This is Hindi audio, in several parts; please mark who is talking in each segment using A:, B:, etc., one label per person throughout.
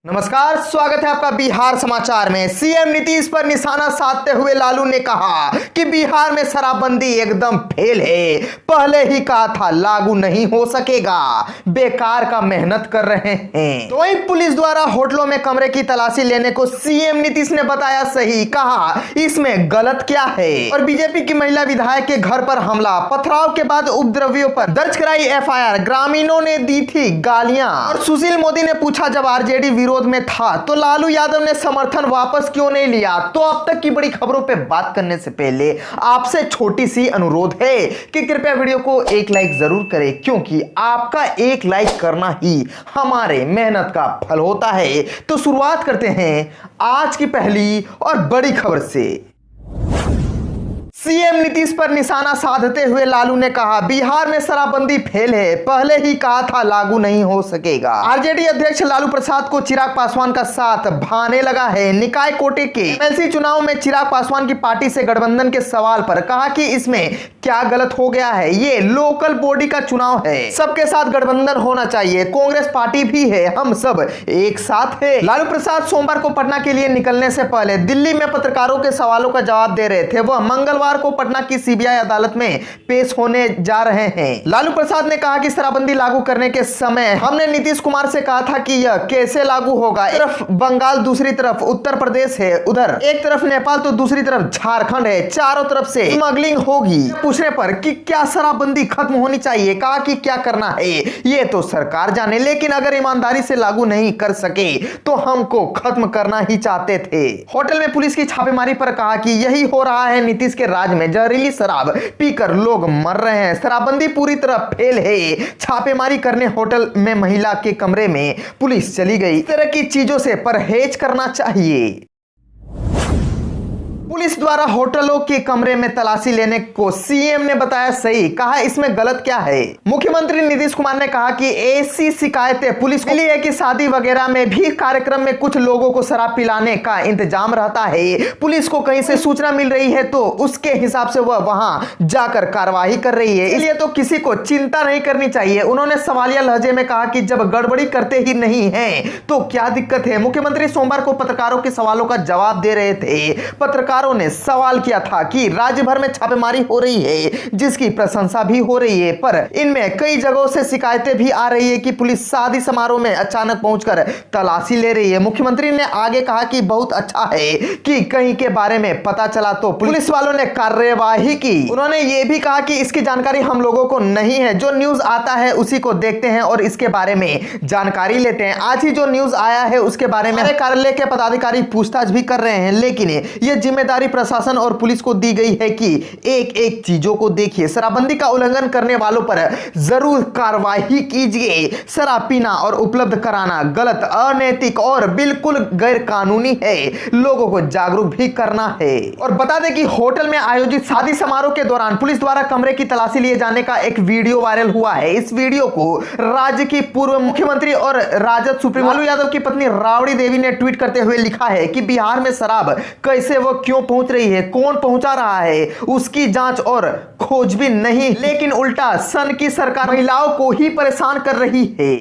A: नमस्कार, स्वागत है आपका बिहार समाचार में। सीएम नीतीश पर निशाना साधते हुए लालू ने कहा कि बिहार में शराबबंदी एकदम फेल है। पहले ही कहा था लागू नहीं हो सकेगा, बेकार का मेहनत कर रहे हैं। तो वहीं पुलिस द्वारा होटलों में कमरे की तलाशी लेने को सीएम नीतीश ने बताया सही, कहा इसमें गलत क्या है। और बीजेपी की महिला विधायक के घर पर हमला, पथराव के बाद उपद्रवियों पर दर्ज कराई एफआईआर, ग्रामीणों ने दी थी गालियां। और सुशील मोदी ने पूछा जब आरजेडी विरोध में था तो लालू यादव ने समर्थन वापस क्यों नहीं लिया। तो अब तक की बड़ी खबरों पे बात करने से पहले आपसे छोटी सी अनुरोध है कि कृपया वीडियो को एक लाइक जरूर करें, क्योंकि आपका एक लाइक करना ही हमारे मेहनत का फल होता है। तो शुरुआत करते हैं आज की पहली और बड़ी खबर से। सीएम नीतीश पर निशाना साधते हुए लालू ने कहा बिहार में शराबबंदी फेल है, पहले ही कहा था लागू नहीं हो सकेगा। आरजेडी अध्यक्ष लालू प्रसाद को चिराग पासवान का साथ भाने लगा है। निकाय कोटे के एमएलसी चुनाव में चिराग पासवान की पार्टी से गठबंधन के सवाल पर कहा कि इसमें क्या गलत हो गया है, ये लोकल बॉडी का चुनाव है, सबके साथ गठबंधन होना चाहिए, कांग्रेस पार्टी भी है, हम सब एक साथ है। लालू प्रसाद सोमवार को पटना के लिए निकलने से पहले दिल्ली में पत्रकारों के सवालों का जवाब दे रहे थे। वह मंगलवार को पटना की सीबीआई अदालत में पेश होने जा रहे हैं। लालू प्रसाद ने कहा कि शराबबंदी लागू करने के समय हमने नीतीश कुमार से कहा था कि यह कैसे लागू होगा। एक तरफ बंगाल, दूसरी तरफ उत्तर प्रदेश है, उधर एक तरफ नेपाल तो दूसरी तरफ झारखंड है, चारों तरफ से स्मगलिंग होगी। पूछने पर कि क्या शराबबंदी खत्म होनी चाहिए, कहा कि क्या करना है ये तो सरकार जाने, लेकिन अगर ईमानदारी से लागू नहीं कर सके तो हमको खत्म करना ही चाहते थे। होटल में पुलिस की छापेमारी पर कहा कि यही हो रहा है नीतीश के राज में, जहरीली शराब पीकर लोग मर रहे हैं, शराबबंदी पूरी तरह फेल है। छापेमारी करने होटल में महिला के कमरे में पुलिस चली गई। इस तरह की चीजों से परहेज करना चाहिए। पुलिस द्वारा होटलों के कमरे में तलाशी लेने को सीएम ने बताया सही, कहा इसमें गलत क्या है। मुख्यमंत्री नीतीश कुमार ने कहा कि ऐसी शिकायतें पुलिस को मिली है कि शादी वगैरह में भी कार्यक्रम में कुछ लोगों को शराब पिलाने का इंतजाम रहता है। पुलिस को कहीं से सूचना मिल रही है तो उसके हिसाब से वह वहां जाकर कार्रवाई कर रही है, इसलिए तो किसी को चिंता नहीं करनी चाहिए। उन्होंने सवालिया लहजे में कहा कि जब गड़बड़ी करते ही नहीं है तो क्या दिक्कत है। मुख्यमंत्री सोमवार को पत्रकारों के सवालों का जवाब दे रहे थे। पत्रकारों ने सवाल किया था कि राज्य भर में छापेमारी हो रही है, जिसकी प्रशंसा भी हो रही है, पर इनमें कई जगहों से शिकायतें भी आ रही है कि पुलिस शादी समारोह में अचानक पहुंचकर तलाशी ले रही है। मुख्यमंत्री ने आगे कहा कि बहुत अच्छा है कि कहीं के बारे में पता चला तो पुलिस वालों ने कार्यवाही की। उन्होंने यह भी कहा कि इसकी जानकारी हम लोगों को नहीं है, जो न्यूज आता है उसी को देखते हैं और इसके बारे में जानकारी लेते हैं। आज ही जो न्यूज आया है उसके बारे में कार्यालय के पदाधिकारी पूछताछ भी कर रहे हैं, लेकिन यह जिम्मेदारी प्रशासन और पुलिस को दी गई है कि एक एक चीजों को देखिए, शराबबंदी का उल्लंघन करने वालों पर जरूर कार्रवाई कीजिए। शराब पीना और उपलब्ध कराना गलत, अनैतिक और बिल्कुल गैर कानूनी है। लोगों को जागरूक भी करना है। और बता दें कि होटल में आयोजित शादी समारोह के दौरान पुलिस द्वारा कमरे की तलाशी लिए जाने का एक वीडियो वायरल हुआ है। इस वीडियो को राज्य की पूर्व मुख्यमंत्री और राजद सुप्रीमो लालू यादव की पत्नी राबड़ी देवी ने ट्वीट करते हुए लिखा है कि बिहार में शराब कैसे व क्यों पहुंच रही है, कौन पहुंचा रहा है, उसकी जांच और खोजबीन नहीं, लेकिन उल्टा सन की सरकार महिलाओं को ही परेशान कर रही है।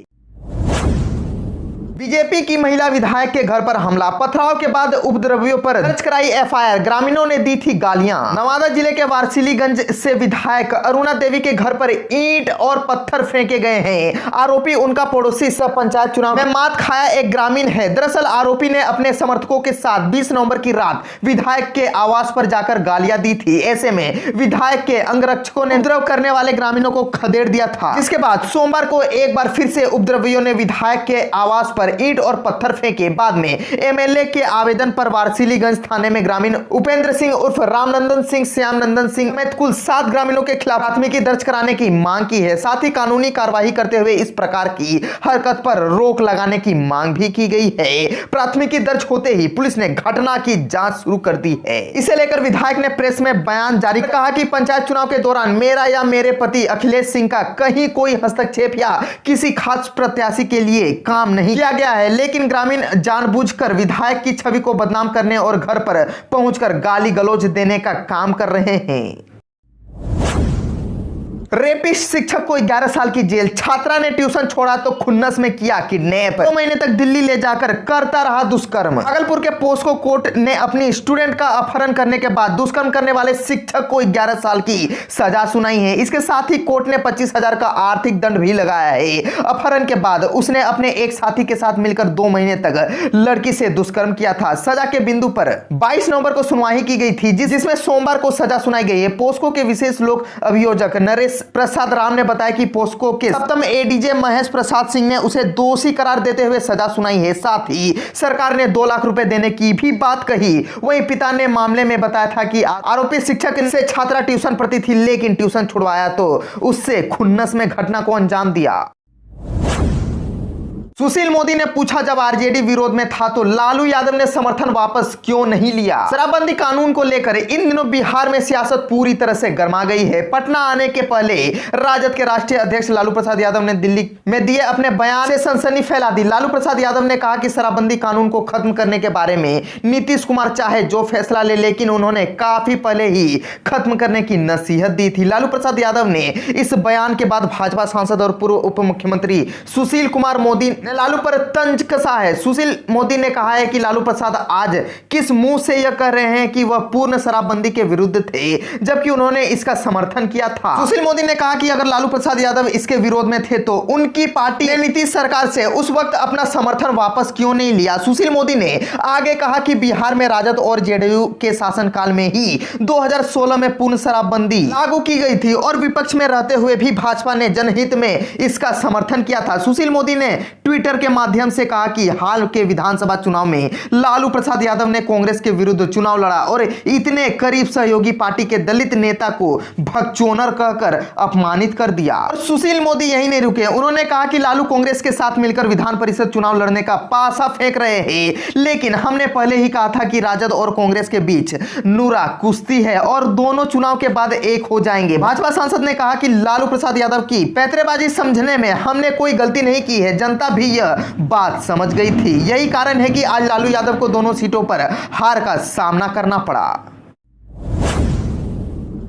A: बीजेपी की महिला विधायक के घर पर हमला, पथराव के बाद उपद्रवियों पर दर्ज कराई एफआईआर, ग्रामीणों ने दी थी गालियां। नवादा जिले के वारसिलीगंज से विधायक अरुणा देवी के घर पर ईंट और पत्थर फेंके गए हैं। आरोपी उनका पड़ोसी सब पंचायत चुनाव में मात खाया एक ग्रामीण है। दरअसल आरोपी ने अपने समर्थकों के साथ 20 नवंबर की रात विधायक के आवास पर जाकर गालियां दी थी। ऐसे में विधायक के अंगरक्षकों ने उपद्रव करने वाले ग्रामीणों को खदेड़ दिया था। इसके बाद सोमवार को एक बार फिर से उपद्रवियों ने विधायक के आवास पर ईंट और पत्थर फेंके। बाद में एमएलए के आवेदन पर वारसिलीगंज थाने में ग्रामीण उपेंद्र सिंह उर्फ रामनंदन सिंह, श्यामनंदन सिंह समेत कुल 7 ग्रामीणों के खिलाफ प्राथमिकी दर्ज कराने की मांग की है। साथ ही कानूनी कार्रवाई करते हुए इस प्रकार की हरकत पर रोक लगाने की मांग भी की गई है। प्राथमिकी दर्ज होते ही पुलिस ने घटना की जांच शुरू कर दी है। इसे लेकर विधायक ने प्रेस में बयान जारी कहा कि पंचायत चुनाव के दौरान मेरा या मेरे पति अखिलेश सिंह का कहीं कोई हस्तक्षेप या किसी खास प्रत्याशी के लिए काम नहीं किया गया है, लेकिन ग्रामीण जानबूझकर विधायक की छवि को बदनाम करने और घर पर पहुंचकर गाली गलौज देने का काम कर रहे हैं। रेपिस्ट शिक्षक को 11 साल की जेल, छात्रा ने ट्यूशन छोड़ा तो खुन्नस में किया किडनैप, 2 महीने तक दिल्ली ले जाकर करता रहा दुष्कर्म। भागलपुर के पोस्को कोर्ट ने अपनी स्टूडेंट का अपहरण करने के बाद दुष्कर्म करने वाले शिक्षक को 11 साल की सजा सुनाई है। इसके साथ ही कोर्ट ने 25,000 का आर्थिक दंड भी लगाया है। अपहरण के बाद उसने अपने एक साथी के साथ मिलकर 2 महीने तक लड़की से दुष्कर्म किया था। सजा के बिंदु पर 22 नवंबर को सुनवाई की गई थी, जिसमें सोमवार को सजा सुनाई गई है। पोस्को के विशेष लोक अभियोजक नरेश प्रसाद राम ने बताया कि पोस्को के सप्तम एडीजे महेश प्रसाद सिंह ने उसे दोषी करार देते हुए सजा सुनाई है। साथ ही सरकार ने 2 लाख रुपए देने की भी बात कही। वहीं पिता ने मामले में बताया था कि आरोपी शिक्षक से छात्रा ट्यूशन पढ़ती थी, लेकिन ट्यूशन छुड़वाया तो उससे खुन्नस में घटना को अंजाम दिया। सुशील मोदी ने पूछा, जब आरजेडी विरोध में था तो लालू यादव ने समर्थन वापस क्यों नहीं लिया? शराबबंदी कानून को लेकर इन दिनों बिहार में सियासत पूरी तरह से गर्मा गई है। पटना आने के पहले राजद के राष्ट्रीय अध्यक्ष लालू प्रसाद यादव ने दिल्ली में दिए अपने बयान से सनसनी फैला दी। लालू प्रसाद यादव ने कहा कि शराबबंदी कानून को खत्म करने के बारे में नीतीश कुमार चाहे जो फैसला ले, लेकिन उन्होंने काफी पहले ही खत्म करने की नसीहत दी थी। लालू प्रसाद यादव ने इस बयान के बाद भाजपा सांसद और पूर्व उप मुख्यमंत्री सुशील कुमार मोदी लालू पर तंज कसा है। सुशील मोदी ने कहा है कि लालू प्रसाद आज किस मुंह से यह कह रहे हैं कि वह पूर्ण शराबबंदी के विरुद्ध थे, जबकि उन्होंने इसका समर्थन किया था। सुशील मोदी ने कहा कि अगर लालू प्रसाद यादव इसके विरोध में थे तो उनकी पार्टी ने नीतीश सरकार से उस वक्त अपना समर्थन वापस क्यों नहीं लिया। सुशील मोदी ने आगे कहा कि बिहार में राजद और जेडीयू के शासनकाल में ही 2016 में पूर्ण शराबबंदी लागू की गई थी और विपक्ष में रहते हुए भी भाजपा ने जनहित में इसका समर्थन किया था। सुशील मोदी ने ट्विटर के माध्यम से कहा कि हाल के विधानसभा चुनाव में लालू प्रसाद यादव ने कांग्रेस के विरुद्ध चुनाव लड़ा और इतने करीब सहयोगी पार्टी के दलित नेता को भगचोनर कहकर अपमानित कर दिया। और सुशील मोदी यही नहीं रुके, उन्होंने कहा कि लालू कांग्रेस के साथ मिलकर विधान परिषद चुनाव लड़ने का पासा फेंक रहे हैं, लेकिन हमने पहले ही कहा था कि राजद और कांग्रेस के बीच नूरा कुश्ती है और दोनों चुनाव के बाद एक हो जाएंगे। भाजपा सांसद ने कहा कि लालू प्रसाद यादव की पैंतरेबाजी समझने में हमने कोई गलती नहीं की है, जनता भी यह बात समझ गई थी। यही कारण है कि आज लालू यादव को दोनों सीटों पर हार का सामना करना पड़ा।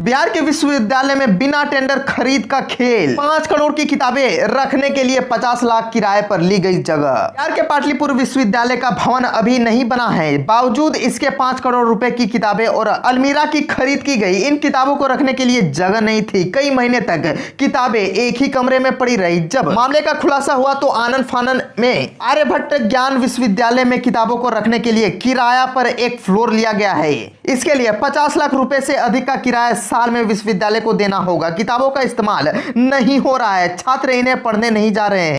A: बिहार के विश्वविद्यालय में बिना टेंडर खरीद का खेल, 5 करोड़ की किताबें रखने के लिए 50 लाख किराए पर ली गई जगह। बिहार के पाटलिपुत्र विश्वविद्यालय का भवन अभी नहीं बना है, बावजूद इसके 5 करोड़ रुपए की किताबें और अलमीरा की खरीद की गई। इन किताबों को रखने के लिए जगह नहीं थी। कई महीने तक किताबें एक ही कमरे में पड़ी रही। जब मामले का खुलासा हुआ तो आनन फानन में आर्यभट्ट ज्ञान विश्वविद्यालय में किताबों को रखने के लिए किराया पर एक फ्लोर लिया गया है। इसके लिए 50 लाख रुपए से अधिक का किराया साल में विश्वविद्यालय को देना होगा। किताबों का इस्तेमाल नहीं हो रहा है, छात्र इन्हें पढ़ने नहीं जा रहे हैं।